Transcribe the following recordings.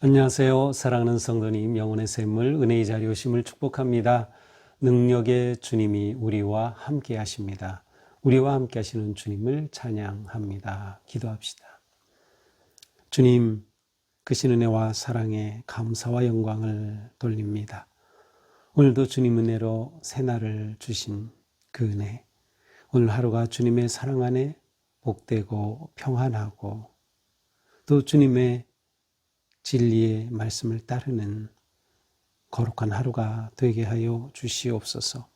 안녕하세요. 사랑하는 성도님, 영혼의 샘물, 은혜의 자리 오심을 축복합니다. 능력의 주님이 우리와 함께 하십니다. 우리와 함께 하시는 주님을 찬양합니다. 기도합시다. 주님, 크신 은혜와 사랑에 감사와 영광을 돌립니다. 오늘도 주님 은혜로 새날을 주신 그 은혜, 오늘 하루가 주님의 사랑 안에 복되고 평안하고 또 주님의 진리의 말씀을 따르는 거룩한 하루가 되게 하여 주시옵소서.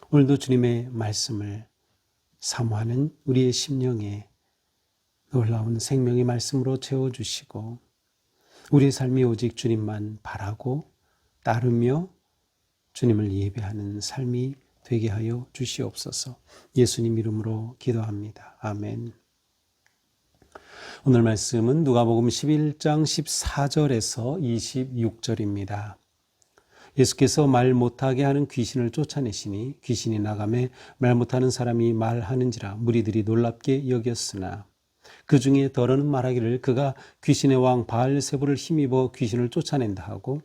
오늘도 주님의 말씀을 사모하는 우리의 심령에 놀라운 생명의 말씀으로 채워주시고 우리의 삶이 오직 주님만 바라고 따르며 주님을 예배하는 삶이 되게 하여 주시옵소서. 예수님 이름으로 기도합니다. 아멘. 오늘 말씀은 누가복음 11장 14절에서 26절입니다. 예수께서 말 못하게 하는 귀신을 쫓아내시니 귀신이 나가매 말 못하는 사람이 말하는지라 무리들이 놀랍게 여겼으나 그 중에 더러는 말하기를 그가 귀신의 왕 바알세불을 힘입어 귀신을 쫓아낸다 하고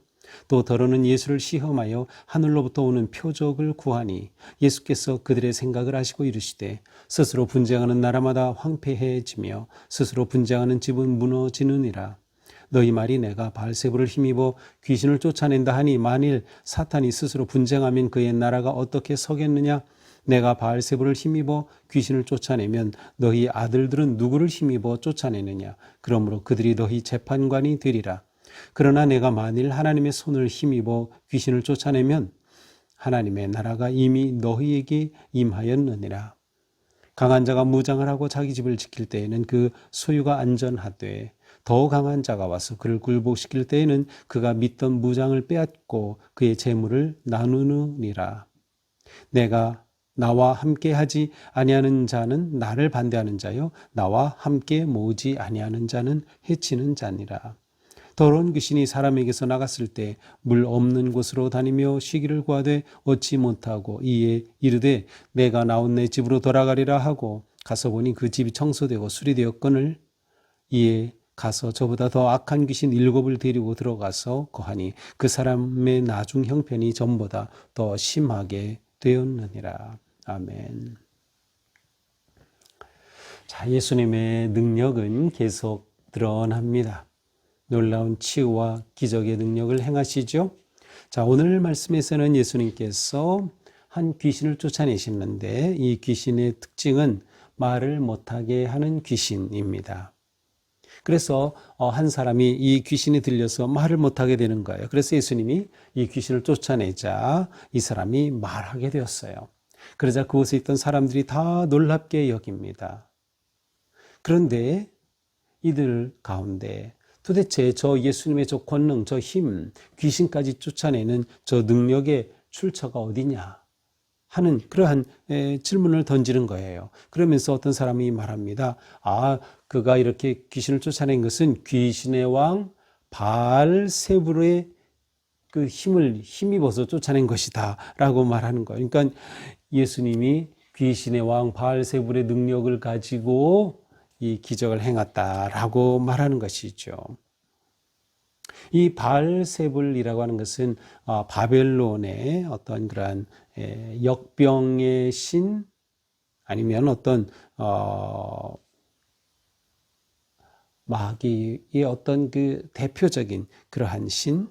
또 더러는 예수를 시험하여 하늘로부터 오는 표적을 구하니 예수께서 그들의 생각을 아시고 이르시되 스스로 분쟁하는 나라마다 황폐해지며 스스로 분쟁하는 집은 무너지느니라. 너희 말이 내가 바알세불을 힘입어 귀신을 쫓아낸다 하니 만일 사탄이 스스로 분쟁하면 그의 나라가 어떻게 서겠느냐? 내가 바알세불을 힘입어 귀신을 쫓아내면 너희 아들들은 누구를 힘입어 쫓아내느냐? 그러므로 그들이 너희 재판관이 되리라. 그러나 내가 만일 하나님의 손을 힘입어 귀신을 쫓아내면 하나님의 나라가 이미 너희에게 임하였느니라. 강한 자가 무장을 하고 자기 집을 지킬 때에는 그 소유가 안전하되 더 강한 자가 와서 그를 굴복시킬 때에는 그가 믿던 무장을 빼앗고 그의 재물을 나누느니라. 내가 나와 함께 하지 아니하는 자는 나를 반대하는 자요 나와 함께 모으지 아니하는 자는 해치는 자니라. 더러운 귀신이 사람에게서 나갔을 때 물 없는 곳으로 다니며 쉬기를 구하되 얻지 못하고 이에 이르되 내가 나온 내 집으로 돌아가리라 하고 가서 보니 그 집이 청소되고 수리되었거늘 이에 가서 저보다 더 악한 귀신 7을 데리고 들어가서 거하니 그 사람의 나중 형편이 전보다 더 심하게 되었느니라. 아멘. 자, 예수님의 능력은 계속 드러납니다. 놀라운 치유와 기적의 능력을 행하시죠. 자, 오늘 말씀에서는 예수님께서 한 귀신을 쫓아내시는데 이 귀신의 특징은 말을 못하게 하는 귀신입니다. 그래서 한 사람이 이 귀신이 들려서 말을 못하게 되는 거예요. 그래서 예수님이 이 귀신을 쫓아내자 이 사람이 말하게 되었어요. 그러자 그곳에 있던 사람들이 다 놀랍게 여깁니다. 그런데 이들 가운데 도대체 저 예수님의 저 권능, 저 힘, 귀신까지 쫓아내는 저 능력의 출처가 어디냐 하는 그러한 질문을 던지는 거예요. 그러면서 어떤 사람이 말합니다. 그가 이렇게 귀신을 쫓아낸 것은 귀신의 왕 바알세불의 그 힘을 힘입어서 쫓아낸 것이다 라고 말하는 거예요. 그러니까 예수님이 귀신의 왕 바알세불의 능력을 가지고 이 기적을 행했다라고 말하는 것이죠. 이 바알세불이라고 하는 것은 바벨론의 어떤 그러한 역병의 신 아니면 어떤 마귀의 어떤 그 대표적인 그러한 신,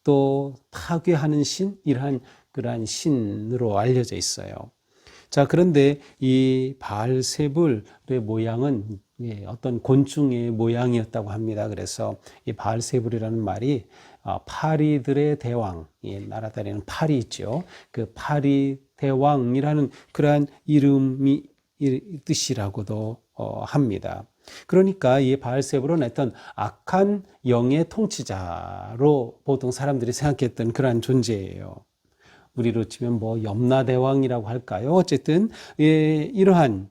또 타괴하는 신 이러한 그러한 신으로 알려져 있어요. 자, 그런데 이 바알세불의 모양은 어떤 곤충의 모양이었다고 합니다. 그래서 이 바알세불이라는 말이 파리들의 대왕, 날아다니는 파리 있죠. 그 파리 대왕이라는 그러한 이름이 뜻이라고도 합니다. 그러니까 이 바알세불은 어떤 악한 영의 통치자로 보통 사람들이 생각했던 그러한 존재예요. 우리로 치면 염라대왕이라고 할까요? 어쨌든 이러한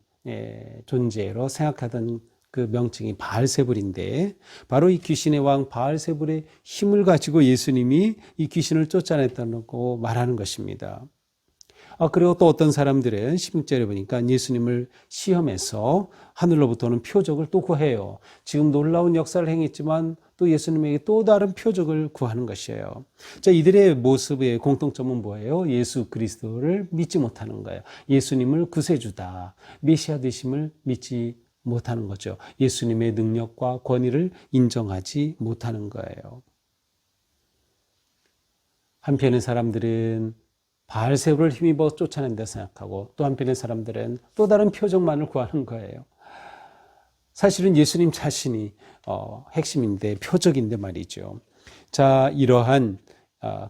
존재로 생각하던 그 명칭이 바알세불인데 바로 이 귀신의 왕 바알세불의 힘을 가지고 예수님이 이 귀신을 쫓아냈다고 말하는 것입니다. 그리고 또 어떤 사람들은 16절에 보니까 예수님을 시험해서 하늘로부터는 표적을 또 구해요. 지금 놀라운 역사를 행했지만 또 예수님에게 또 다른 표적을 구하는 것이에요. 자, 이들의 모습의 공통점은 뭐예요? 예수 그리스도를 믿지 못하는 거예요. 예수님을 구세주다, 메시아 되심을 믿지 못하는 거죠. 예수님의 능력과 권위를 인정하지 못하는 거예요. 한편의 사람들은 바알세불을 힘입어 쫓아낸다 생각하고 또 한편의 사람들은 또 다른 표적만을 구하는 거예요. 사실은 예수님 자신이 핵심인데 표적인데 말이죠. 자, 이러한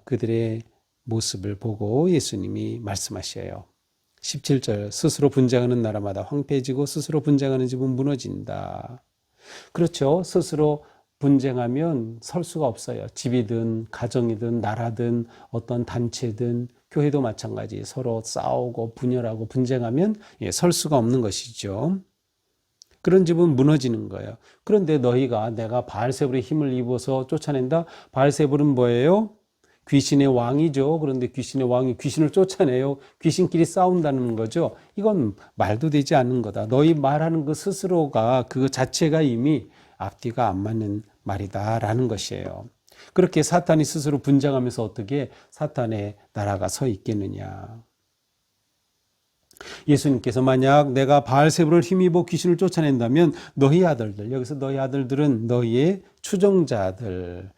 그들의 모습을 보고 예수님이 말씀하셔요. 17절 스스로 분쟁하는 나라마다 황폐해지고 스스로 분쟁하는 집은 무너진다. 그렇죠. 스스로 분쟁하면 설 수가 없어요. 집이든 가정이든 나라든 어떤 단체든 교회도 마찬가지 서로 싸우고 분열하고 분쟁하면 설 수가 없는 것이죠. 그런 집은 무너지는 거예요. 그런데 너희가 내가 바알세불의 힘을 입어서 쫓아낸다. 바알세불은 뭐예요? 귀신의 왕이죠. 그런데 귀신의 왕이 귀신을 쫓아내요. 귀신끼리 싸운다는 거죠. 이건 말도 되지 않는 거다. 너희 말하는 그 스스로가 그 자체가 이미 앞뒤가 안 맞는 말이다라는 것이에요. 그렇게 사탄이 스스로 분쟁하면서 어떻게 사탄의 나라가 서 있겠느냐. 예수님께서 만약 내가 바알세불을 힘입어 귀신을 쫓아낸다면 너희 아들들, 여기서 너희 아들들은 너희의 추종자들이라고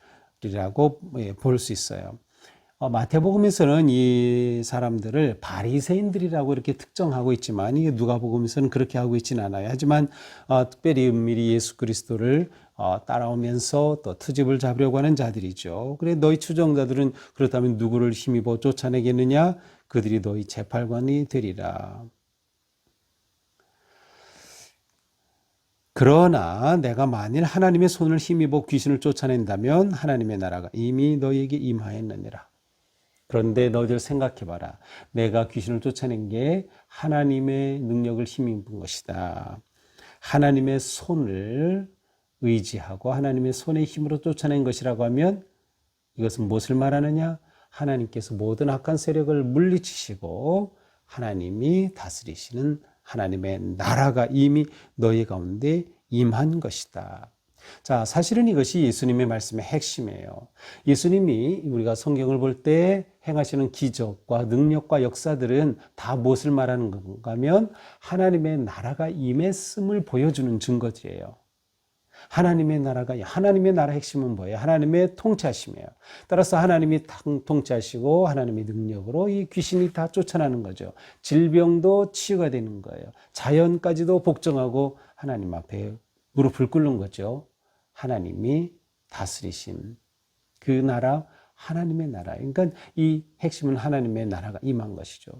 볼 수 있어요. 마태복음에서는 이 사람들을 바리새인들이라고 이렇게 특정하고 있지만 이게 누가복음에서는 그렇게 하고 있지는 않아요. 하지만 특별히 은밀히 예수 그리스도를 따라오면서 또 트집을 잡으려고 하는 자들이죠. 그래 너희 추종자들은 그렇다면 누구를 힘입어 쫓아내겠느냐? 그들이 너희 재판관이 되리라. 그러나 내가 만일 하나님의 손을 힘입어 귀신을 쫓아낸다면 하나님의 나라가 이미 너희에게 임하였느니라. 그런데 너희들 생각해봐라. 내가 귀신을 쫓아낸 게 하나님의 능력을 힘입은 것이다. 하나님의 손을 의지하고 하나님의 손의 힘으로 쫓아낸 것이라고 하면 이것은 무엇을 말하느냐? 하나님께서 모든 악한 세력을 물리치시고 하나님이 다스리시는 하나님의 나라가 이미 너희 가운데 임한 것이다. 자, 사실은 이것이 예수님의 말씀의 핵심이에요. 예수님이 우리가 성경을 볼 때 행하시는 기적과 능력과 역사들은 다 무엇을 말하는 건가 하면 하나님의 나라가 임했음을 보여주는 증거들이에요. 하나님의 나라가, 하나님의 나라 핵심은 뭐예요? 하나님의 통치하심이에요. 따라서 하나님이 통치하시고 하나님의 능력으로 이 귀신이 다 쫓아나는 거죠. 질병도 치유가 되는 거예요. 자연까지도 복종하고 하나님 앞에 무릎을 꿇는 거죠. 하나님이 다스리신 그 나라, 하나님의 나라. 그러니까 이 핵심은 하나님의 나라가 임한 것이죠.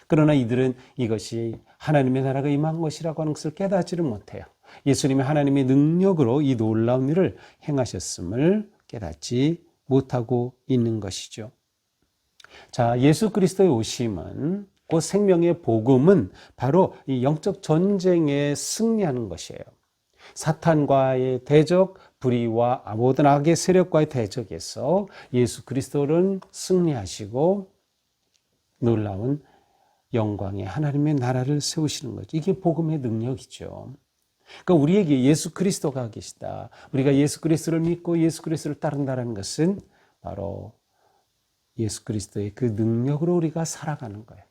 그러나 이들은 이것이 하나님의 나라가 임한 것이라고 하는 것을 깨닫지를 못해요. 예수님이 하나님의 능력으로 이 놀라운 일을 행하셨음을 깨닫지 못하고 있는 것이죠. 자, 예수 그리스도의 오심은 곧 생명의 복음은 바로 이 영적 전쟁에 승리하는 것이에요. 사탄과의 대적, 불의와 모든 악의 세력과의 대적에서 예수 그리스도는 승리하시고 놀라운 영광의 하나님의 나라를 세우시는 거죠. 이게 복음의 능력이죠. 그러니까 우리에게 예수 그리스도가 계시다. 우리가 예수 그리스도를 믿고 예수 그리스도를 따른다는 것은 바로 예수 그리스도의 그 능력으로 우리가 살아가는 거예요.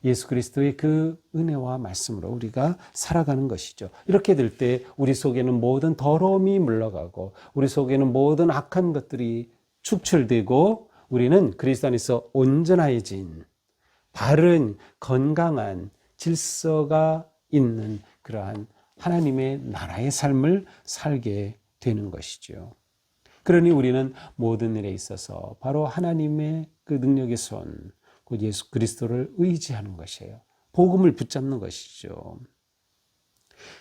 예수 그리스도의 그 은혜와 말씀으로 우리가 살아가는 것이죠. 이렇게 될 때 우리 속에는 모든 더러움이 물러가고 우리 속에는 모든 악한 것들이 축출되고 우리는 그리스도 안에서 온전해진 바른 건강한 질서가 있는 그러한 하나님의 나라의 삶을 살게 되는 것이죠. 그러니 우리는 모든 일에 있어서 바로 하나님의 그 능력의 손, 곧 예수 그리스도를 의지하는 것이에요. 복음을 붙잡는 것이죠.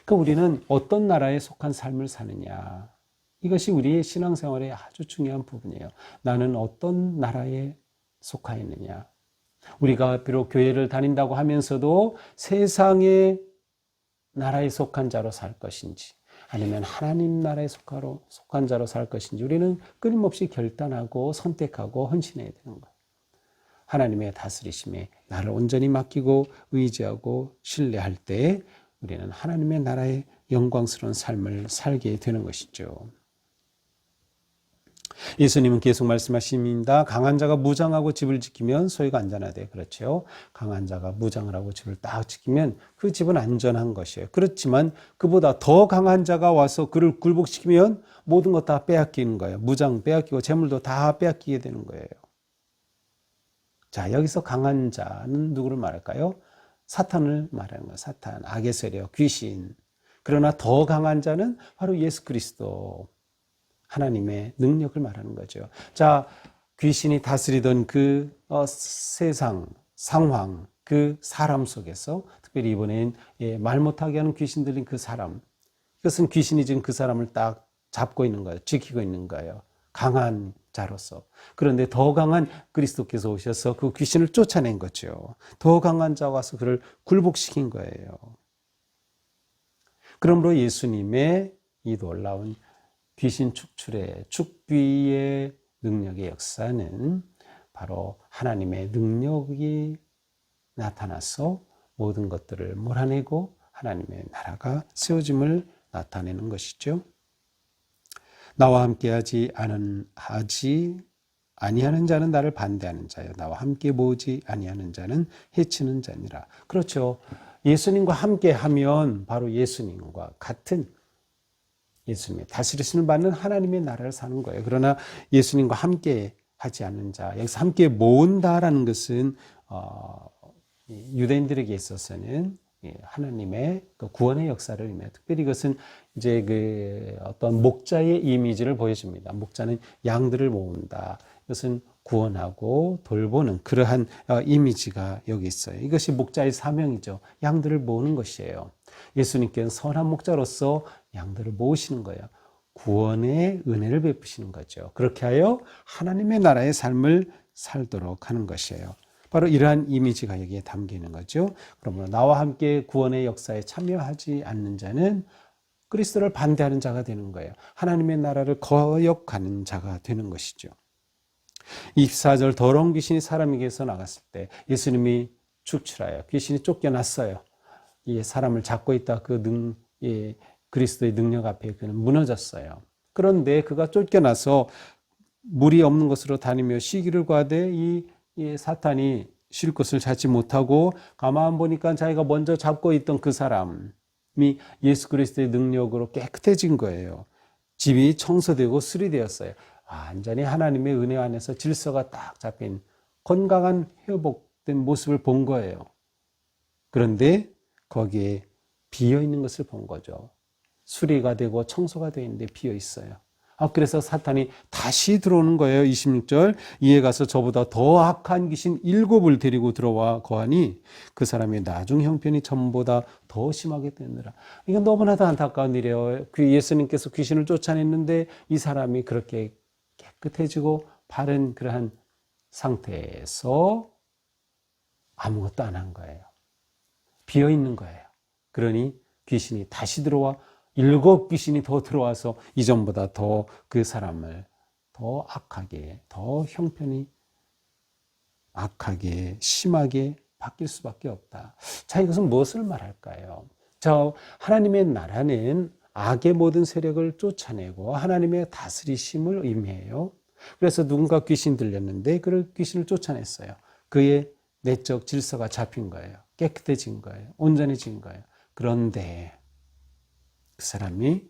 그러니까 우리는 어떤 나라에 속한 삶을 사느냐. 이것이 우리의 신앙생활의 아주 중요한 부분이에요. 나는 어떤 나라에 속하였느냐. 우리가 비록 교회를 다닌다고 하면서도 세상의 나라에 속한 자로 살 것인지 아니면 하나님 나라에 속한 자로 살 것인지 우리는 끊임없이 결단하고 선택하고 헌신해야 되는 거예요. 하나님의 다스리심에 나를 온전히 맡기고 의지하고 신뢰할 때 우리는 하나님의 나라의 영광스러운 삶을 살게 되는 것이죠. 예수님은 계속 말씀하십니다. 강한 자가 무장하고 집을 지키면 소유가 안전하대. 그렇죠. 강한 자가 무장을 하고 집을 딱 지키면 그 집은 안전한 것이에요. 그렇지만 그보다 더 강한 자가 와서 그를 굴복시키면 모든 것 다 빼앗기는 거예요. 무장 빼앗기고 재물도 다 빼앗기게 되는 거예요. 자, 여기서 강한 자는 누구를 말할까요? 사탄을 말하는 거예요. 사탄, 악의 세력, 귀신. 그러나 더 강한 자는 바로 예수 그리스도, 하나님의 능력을 말하는 거죠. 자, 귀신이 다스리던 그 세상, 상황, 그 사람 속에서 특별히 이번엔 말 못하게 하는 귀신 들린 그 사람, 이것은 귀신이 지금 그 사람을 딱 잡고 있는 거예요. 지키고 있는 거예요. 강한 자로서. 그런데 더 강한 그리스도께서 오셔서 그 귀신을 쫓아낸 거죠. 더 강한 자가 와서 그를 굴복시킨 거예요. 그러므로 예수님의 이 놀라운 귀신 축출의 축비의 능력의 역사는 바로 하나님의 능력이 나타나서 모든 것들을 몰아내고 하나님의 나라가 세워짐을 나타내는 것이죠. 나와 함께하지 아니하는 자는 나를 반대하는 자요. 나와 함께 모으지 아니하는 자는 해치는 자니라. 그렇죠. 예수님과 함께하면 바로 예수님과 같은 예수님의 다스리심을 받는 하나님의 나라를 사는 거예요. 그러나 예수님과 함께 하지 않는 자, 여기서 함께 모은다라는 것은 유대인들에게 있어서는 하나님의 구원의 역사를 의미해요. 특별히 이것은 이제 그 어떤 목자의 이미지를 보여줍니다. 목자는 양들을 모은다. 이것은 구원하고 돌보는 그러한 이미지가 여기 있어요. 이것이 목자의 사명이죠. 양들을 모으는 것이에요. 예수님께는 선한 목자로서 양들을 모으시는 거예요. 구원의 은혜를 베푸시는 거죠. 그렇게 하여 하나님의 나라의 삶을 살도록 하는 것이에요. 바로 이러한 이미지가 여기에 담겨 있는 거죠. 그러므로 나와 함께 구원의 역사에 참여하지 않는 자는 그리스도를 반대하는 자가 되는 거예요. 하나님의 나라를 거역하는 자가 되는 것이죠. 24절 더러운 귀신이 사람에게서 나갔을 때 예수님이 축출하여 귀신이 쫓겨났어요. 이 사람을 잡고 있다 그리스도의 능력 앞에 그는 무너졌어요. 그런데 그가 쫓겨나서 물이 없는 곳으로 다니며 쉬기를 구하되 이 사탄이 쉴 곳을 찾지 못하고 가만 보니까 자기가 먼저 잡고 있던 그 사람이 예수 그리스도의 능력으로 깨끗해진 거예요. 집이 청소되고 수리되었어요. 완전히 하나님의 은혜 안에서 질서가 딱 잡힌 건강한 회복된 모습을 본 거예요. 그런데 거기에 비어 있는 것을 본 거죠. 수리가 되고 청소가 되어 있는데 비어 있어요. 그래서 사탄이 다시 들어오는 거예요. 26절 이에 가서 저보다 더 악한 귀신 7을 데리고 들어와 거하니 그 사람의 나중 형편이 전보다 더 심하게 되느라. 이건 너무나도 안타까운 일이에요. 예수님께서 귀신을 쫓아냈는데 이 사람이 그렇게 깨끗해지고 바른 그러한 상태에서 아무것도 안 한 거예요. 비어 있는 거예요. 그러니 귀신이 다시 들어와 7 귀신이 더 들어와서 이전보다 더 그 사람을 더 악하게, 더 형편이 악하게, 심하게 바뀔 수밖에 없다. 자, 이것은 무엇을 말할까요? 자, 하나님의 나라는 악의 모든 세력을 쫓아내고 하나님의 다스리심을 의미해요. 그래서 누군가 귀신 들렸는데 그 귀신을 쫓아냈어요. 그의 내적 질서가 잡힌 거예요. 깨끗해진 거예요. 온전해진 거예요. 그런데 그 사람이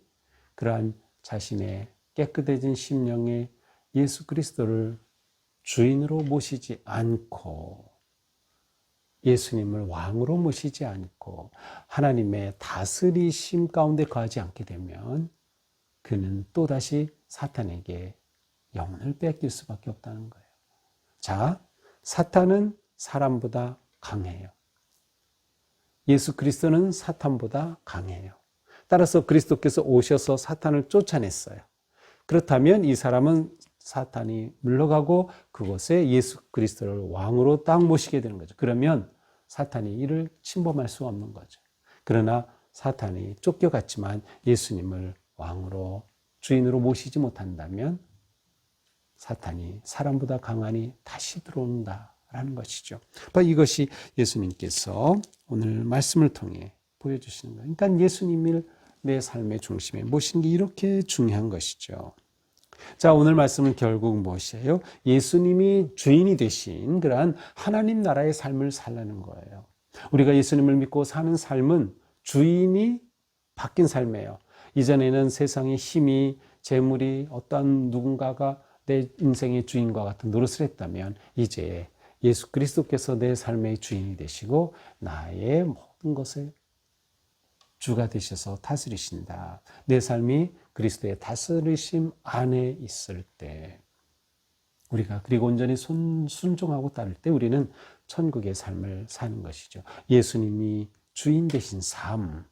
그러한 자신의 깨끗해진 심령에 예수 그리스도를 주인으로 모시지 않고 예수님을 왕으로 모시지 않고 하나님의 다스리심 가운데 거하지 않게 되면 그는 또다시 사탄에게 영혼을 뺏길 수밖에 없다는 거예요. 자, 사탄은 사람보다 강해요. 예수 그리스도는 사탄보다 강해요. 따라서 그리스도께서 오셔서 사탄을 쫓아냈어요. 그렇다면 이 사람은 사탄이 물러가고 그곳에 예수 그리스도를 왕으로 딱 모시게 되는 거죠. 그러면 사탄이 이를 침범할 수 없는 거죠. 그러나 사탄이 쫓겨갔지만 예수님을 왕으로 주인으로 모시지 못한다면 사탄이 사람보다 강하니 다시 들어온다라는 것이죠. 이것이 예수님께서 오늘 말씀을 통해 보여주시는 거예요. 그러니까 예수님을 내 삶의 중심에 모시는 게 이렇게 중요한 것이죠. 자, 오늘 말씀은 결국 무엇이에요? 예수님이 주인이 되신 그러한 하나님 나라의 삶을 살라는 거예요. 우리가 예수님을 믿고 사는 삶은 주인이 바뀐 삶이에요. 이전에는 세상의 힘이, 재물이, 어떤 누군가가 내 인생의 주인과 같은 노릇을 했다면 이제 예수 그리스도께서 내 삶의 주인이 되시고 나의 모든 것을 주가 되셔서 다스리신다. 내 삶이 그리스도의 다스리심 안에 있을 때 우리가 그리고 온전히 순종하고 따를 때 우리는 천국의 삶을 사는 것이죠. 예수님이 주인 되신 삶,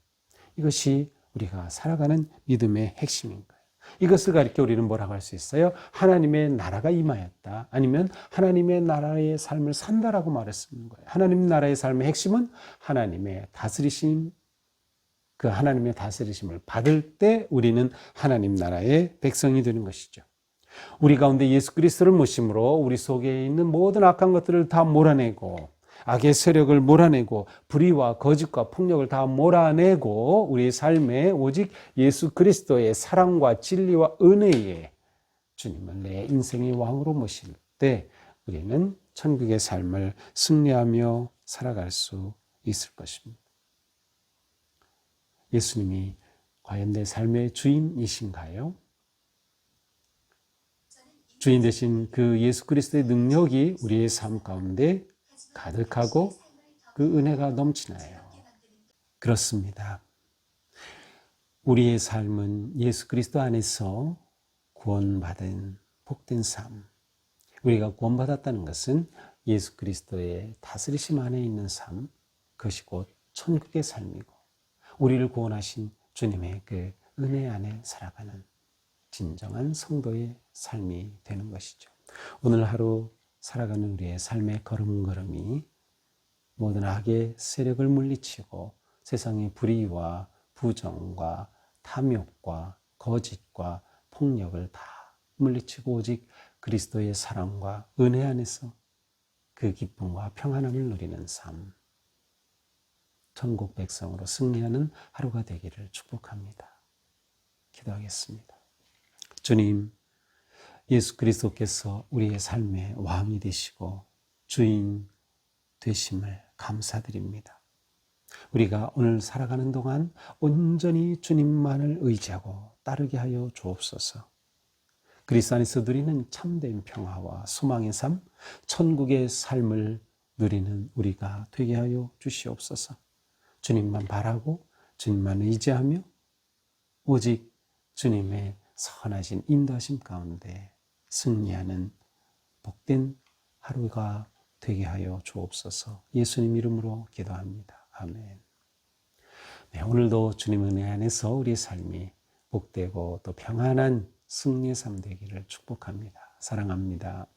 이것이 우리가 살아가는 믿음의 핵심인 거예요. 이것을 가리켜 우리는 뭐라고 할 수 있어요? 하나님의 나라가 임하였다. 아니면 하나님의 나라의 삶을 산다라고 말을 쓰는 거예요. 하나님 나라의 삶의 핵심은 하나님의 다스리심, 그 하나님의 다스리심을 받을 때 우리는 하나님 나라의 백성이 되는 것이죠. 우리 가운데 예수 그리스도를 모심으로 우리 속에 있는 모든 악한 것들을 다 몰아내고 악의 세력을 몰아내고 불의와 거짓과 폭력을 다 몰아내고 우리의 삶에 오직 예수 그리스도의 사랑과 진리와 은혜에 주님을 내 인생의 왕으로 모실 때 우리는 천국의 삶을 승리하며 살아갈 수 있을 것입니다. 예수님이 과연 내 삶의 주인이신가요? 주인 되신 그 예수 그리스도의 능력이 우리의 삶 가운데 가득하고 그 은혜가 넘치나요? 그렇습니다. 우리의 삶은 예수 그리스도 안에서 구원받은 복된 삶. 우리가 구원받았다는 것은 예수 그리스도의 다스리심 안에 있는 삶, 그것이 곧 천국의 삶이고 우리를 구원하신 주님의 그 은혜 안에 살아가는 진정한 성도의 삶이 되는 것이죠. 오늘 하루 살아가는 우리의 삶의 걸음걸음이 모든 악의 세력을 물리치고 세상의 불의와 부정과 탐욕과 거짓과 폭력을 다 물리치고 오직 그리스도의 사랑과 은혜 안에서 그 기쁨과 평안함을 누리는 삶, 천국 백성으로 승리하는 하루가 되기를 축복합니다. 기도하겠습니다. 주님, 예수 그리스도께서 우리의 삶의 왕이 되시고 주인 되심을 감사드립니다. 우리가 오늘 살아가는 동안 온전히 주님만을 의지하고 따르게 하여 주옵소서. 그리스도 안에서 누리는 참된 평화와 소망의 삶, 천국의 삶을 누리는 우리가 되게 하여 주시옵소서. 주님만 바라고 주님만 의지하며 오직 주님의 선하신 인도하심 가운데 승리하는 복된 하루가 되게 하여 주옵소서. 예수님 이름으로 기도합니다. 아멘. 네, 오늘도 주님 은혜 안에서 우리의 삶이 복되고 또 평안한 승리의 삶 되기를 축복합니다. 사랑합니다.